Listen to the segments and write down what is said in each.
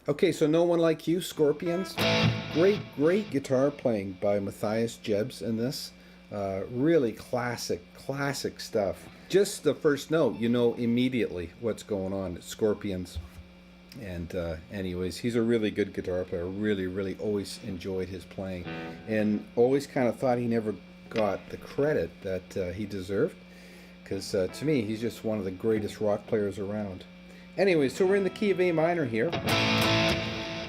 Okay, so No One Like You, Scorpions. Great guitar playing by Matthias Jebs in this. Really classic stuff. Just the first note, you know immediately what's going on. It's Scorpions. And anyways, he's a really good guitar player. Really always enjoyed his playing. And always kind of thought he never got the credit that he deserved. Because to me, he's just one of the greatest rock players around. Anyway, so we're in the key of A minor here.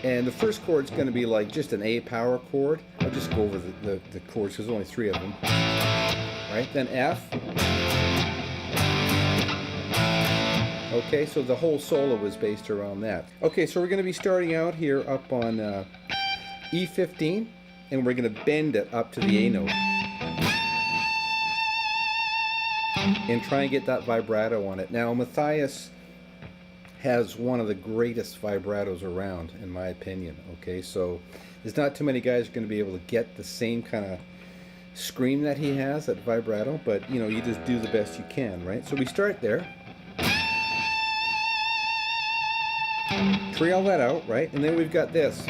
And the first chord's going to be like just an A power chord. I'll just go over the chords because there's only 3 of them. Right? Then F. Okay, so the whole solo is based around that. Okay, so we're going to be starting out here up on E15. And we're going to bend it up to the A note. And try and get that vibrato on it. Now, Matthias has one of the greatest vibratos around, in my opinion. Okay, so there's not too many guys who are going to be able to get the same kind of scream that he has, that vibrato, but you know, you just do the best you can, right? So we start there, trail that out, right? And then we've got this.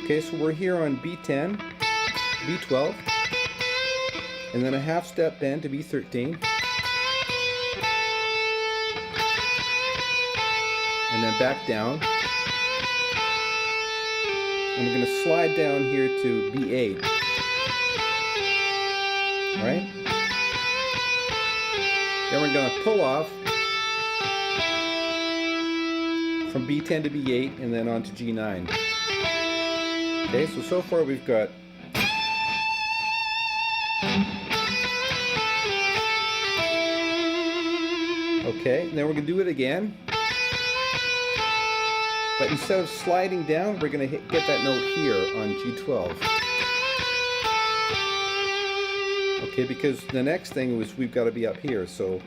Okay, so we're here on B10, B12, and then a half step bend to B13. And then back down. And we're going to slide down here to B8. Right? Then we're going to pull off from B10 to B8 and then on to G9. Okay, so far we've got okay, and then we're going to do it again. But instead of sliding down, we're going to get that note here on G12. Okay, because the next thing was we've got to be up here, so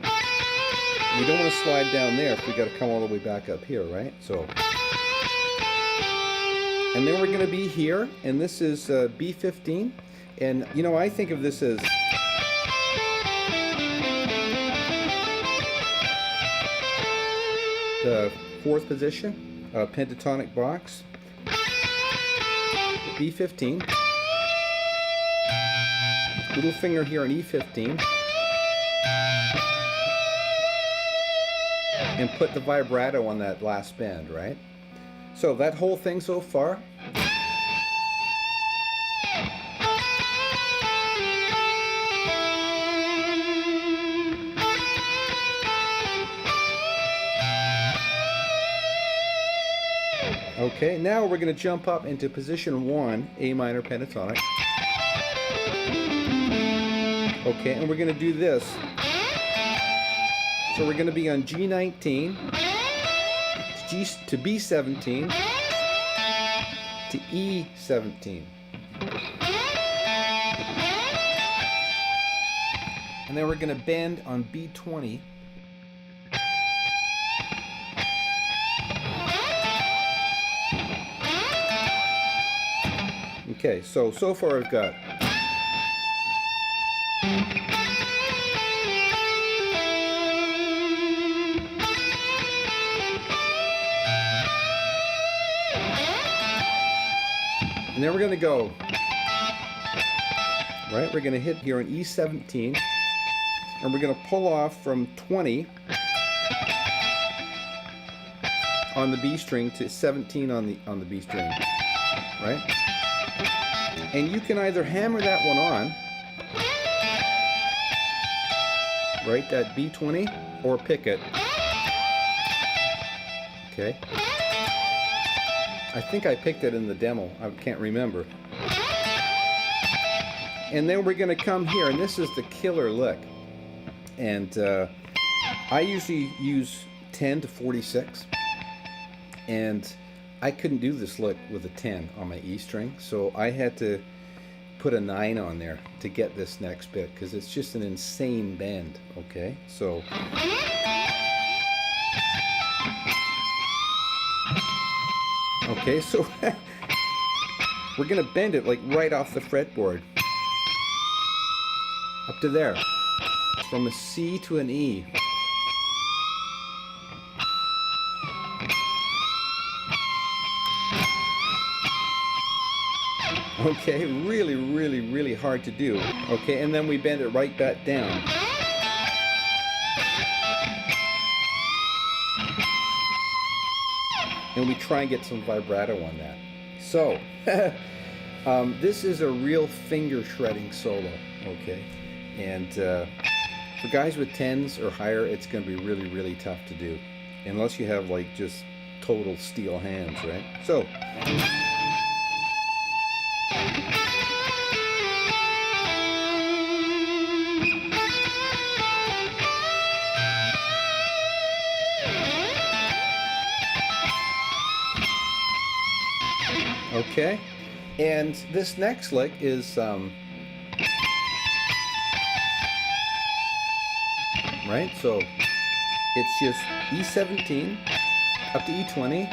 we don't want to slide down there if we got to come all the way back up here, right? So, and then we're going to be here, and this is B15, and you know, I think of this as the 4th position. Pentatonic box, B15, little finger here on E15, and put the vibrato on that last bend, right? So that whole thing so far. Okay, now we're going to jump up into position 1, A minor pentatonic. Okay, and we're going to do this. So we're going to be on G19, to B17, to E17. And then we're going to bend on B20. Okay, so far I've got and then we're going to go right, we're going to hit here on E17 and we're going to pull off from 20 on the B string to 17 on the B string, right? And you can either hammer that one on, right, that B20, or pick it. Okay. I think I picked it in the demo. I can't remember. And then we're going to come here, and this is the killer lick. And I usually use 10 to 46. And I couldn't do this lick with a 10 on my E string, so I had to put a 9 on there to get this next bit because it's just an insane bend. Okay, so we're gonna bend it like right off the fretboard up to there, from a C to an E. Okay, really, really, really hard to do. Okay, and then we bend it right back down. And we try and get some vibrato on that. So, this is a real finger shredding solo, okay? And for guys with 10s or higher, it's going to be really, really tough to do. Unless you have like just total steel hands, right? So, okay, and this next lick is right, so it's just E17 up to E20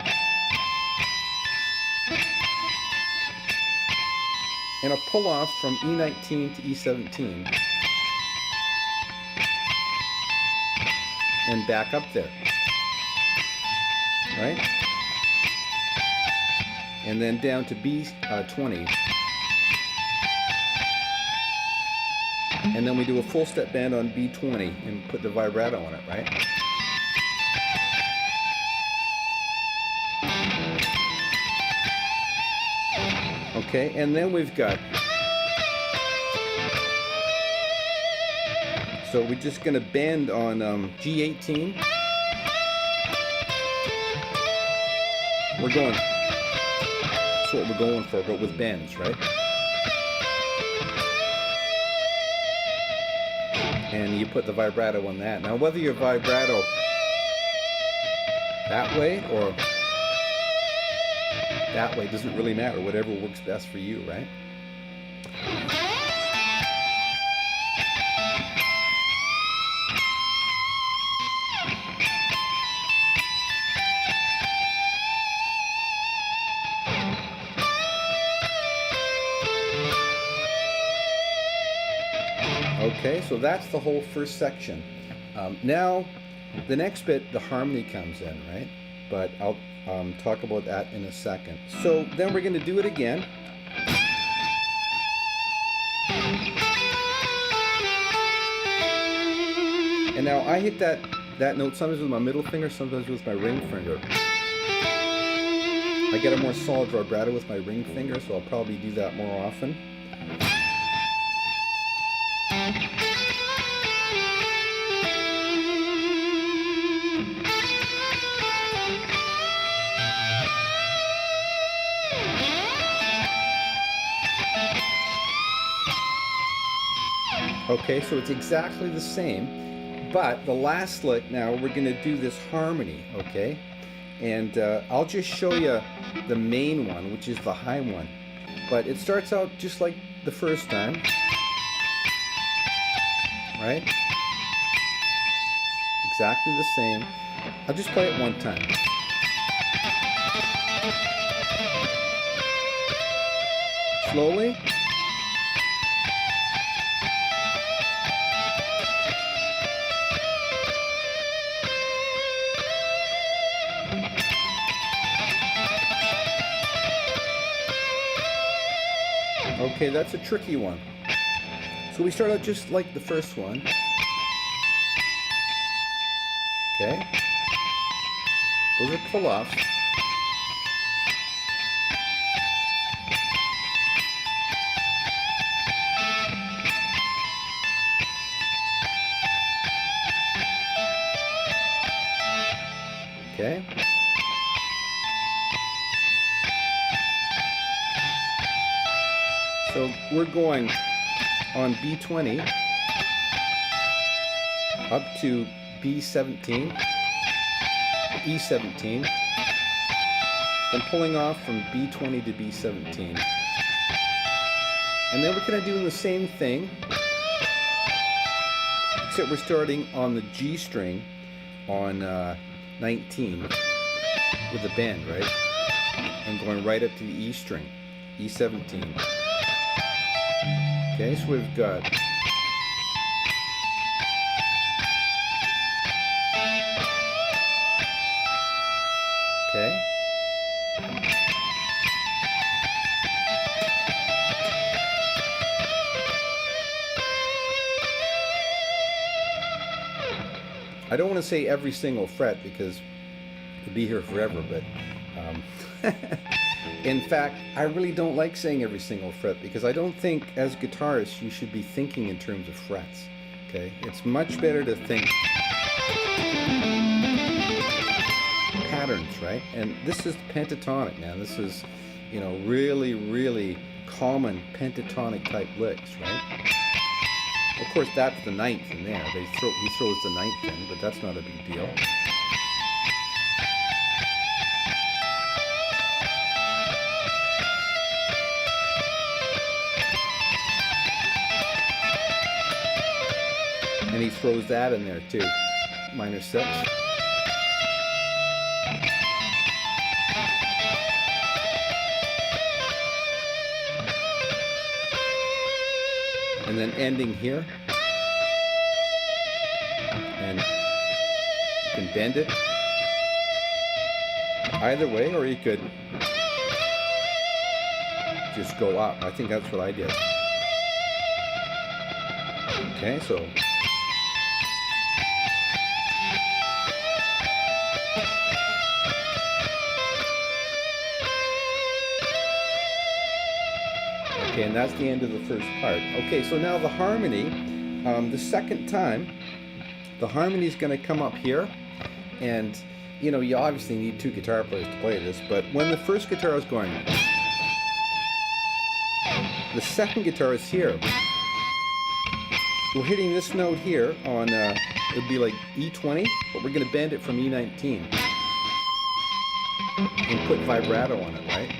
and a pull off from E19 to E17 and back up there, right? And then down to B20. And then we do a full step bend on B20 and put the vibrato on it, right? Okay, and then we've got, so we're just gonna bend on G18. We're going, that's what we're going for, but with bends, right? And you put the vibrato on that. Now, whether your vibrato that way or that way doesn't really matter. Whatever works best for you, right? Okay, so that's the whole first section. Now, the next bit, the harmony comes in, right? But I'll talk about that in a second. So then we're going to do it again. And now I hit that note sometimes with my middle finger, sometimes with my ring finger. I get a more solid vibrato with my ring finger, so I'll probably do that more often. Okay, so it's exactly the same, but the last lick now we're going to do this harmony, okay? And I'll just show you the main one, which is the high one. But it starts out just like the first time, right? Exactly the same. I'll just play it one time. Slowly. Okay, that's a tricky one. So we start out just like the first one. Okay. Those are pull-offs. Okay. So we're going on B20 up to B17, E17, then pulling off from B20 to B17. And then we're kind of doing the same thing, except we're starting on the G string on 19 with the bend, right? And going right up to the E string, E17. Okay, so we've got okay. I don't want to say every single fret because it'd be here forever, but in fact, I really don't like saying every single fret because I don't think as guitarists you should be thinking in terms of frets. Okay, it's much better to think patterns, right? And this is pentatonic, man. This is, you know, really, really common pentatonic type licks, right? Of course, that's the ninth in there. He throws the ninth in, but that's not a big deal. And he throws that in there too. Minor 6. And then ending here. And you can bend it either way, or you could just go up. I think that's what I did. Okay, so okay, and that's the end of the first part. Okay, so now the harmony, the second time, the harmony is going to come up here, and you know, you obviously need 2 guitar players to play this, but when the first guitar is going, the second guitar is here. We're hitting this note here on, it would be like E20, but we're going to bend it from E19 and put vibrato on it, right?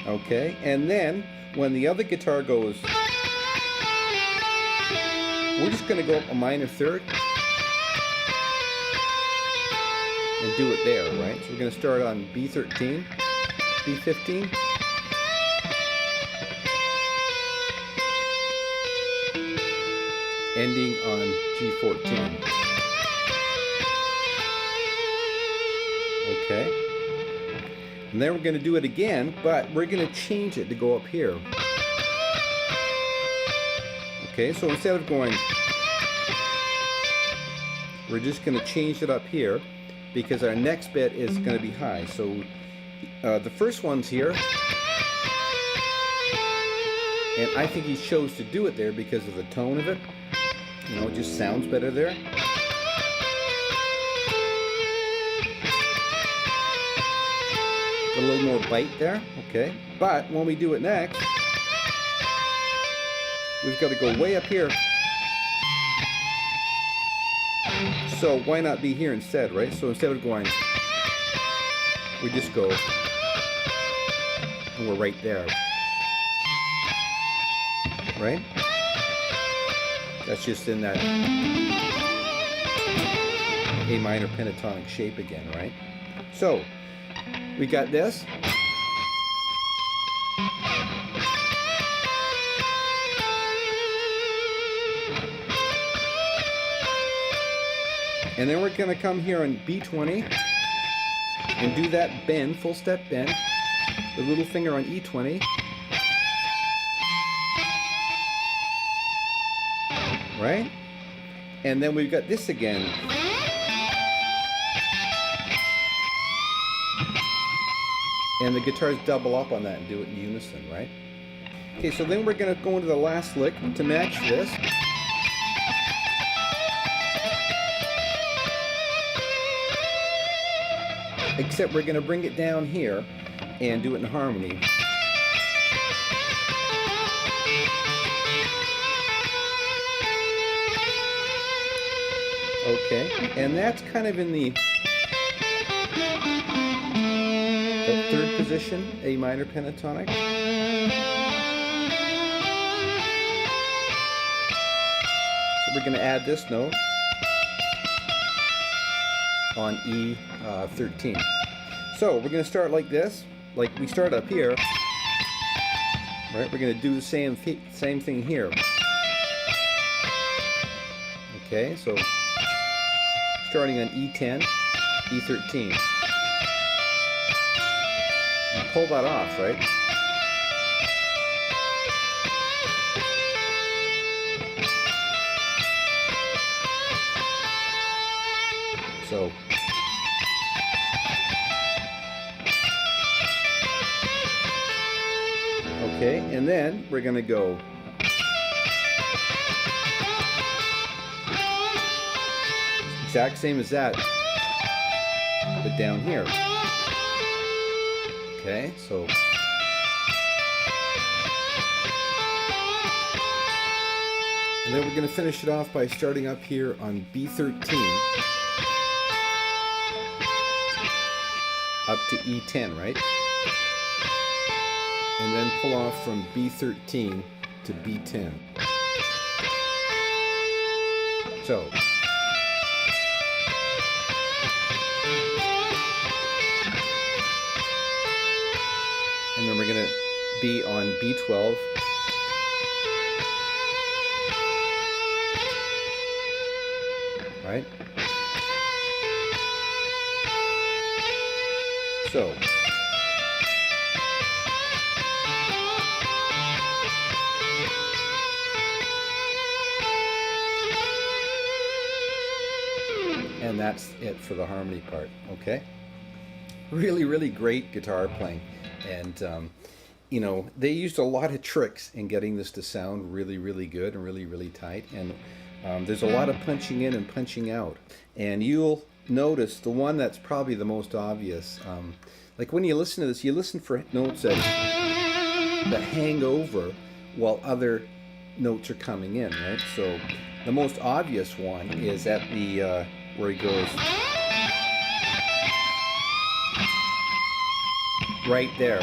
Okay, and then when the other guitar goes, we're just going to go up a minor 3rd and do it there, right? So we're going to start on B13, B15, ending on G14. Okay. And then we're going to do it again, but we're going to change it to go up here. Okay, so instead of going, we're just going to change it up here because our next bit is going to be high. So the first one's here, and I think he chose to do it there because of the tone of it. You know, it just sounds better there. A little more bite there, okay. But when we do it next, we've got to go way up here. So why not be here instead, right? So instead of going, we just go, and we're right there, right? That's just in that A minor pentatonic shape again, right? So we got this. And then we're going to come here on B20 and do that bend, full step bend, the little finger on E20. Right? And then we've got this again. And the guitars double up on that and do it in unison, right? Okay, so then we're going to go into the last lick to match this. Except we're going to bring it down here and do it in harmony. Okay, and that's kind of in the third position, A minor pentatonic. So we're going to add this note on E13. So we're going to start like this, like we start up here, right? We're going to do the same thing here. Okay, so starting on E10, E13. And pull that off, right? So okay, and then we're going to go exact same as that, but down here. Okay, so and then we're going to finish it off by starting up here on B13 up to E10, right? And then pull off from B13 to B10. So and then we're going to be on B12. Right? So and that's it for the harmony part, okay? Really, really great guitar playing. And, you know, they used a lot of tricks in getting this to sound really, really good and really, really tight. And there's a lot of punching in and punching out. And you'll notice the one that's probably the most obvious. Like when you listen to this, you listen for notes that hang over while other notes are coming in, right? So the most obvious one is at the where he goes right there.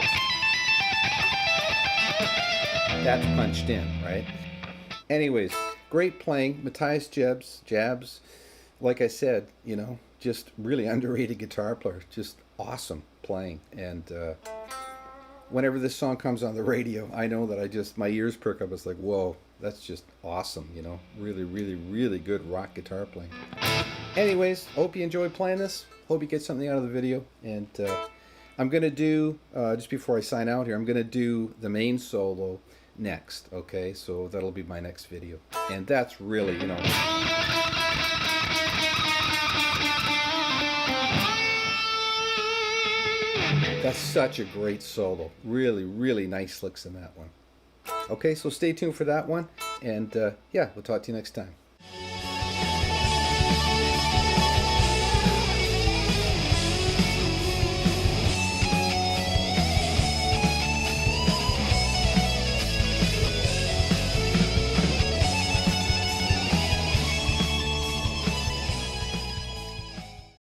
That's punched in, right? Anyways, great playing. Matthias Jabs, like I said, you know, just really underrated guitar player. Just awesome playing. And whenever this song comes on the radio, I know that my ears perk up. It's like, whoa, that's just awesome, you know. Really, really, really good rock guitar playing. Anyways, hope you enjoyed playing this. Hope you get something out of the video. And I'm going to do, just before I sign out here, I'm going to do the main solo next, okay? So that'll be my next video. And that's really, you know, that's such a great solo. Really, really nice licks in that one. Okay, so stay tuned for that one. And yeah, we'll talk to you next time.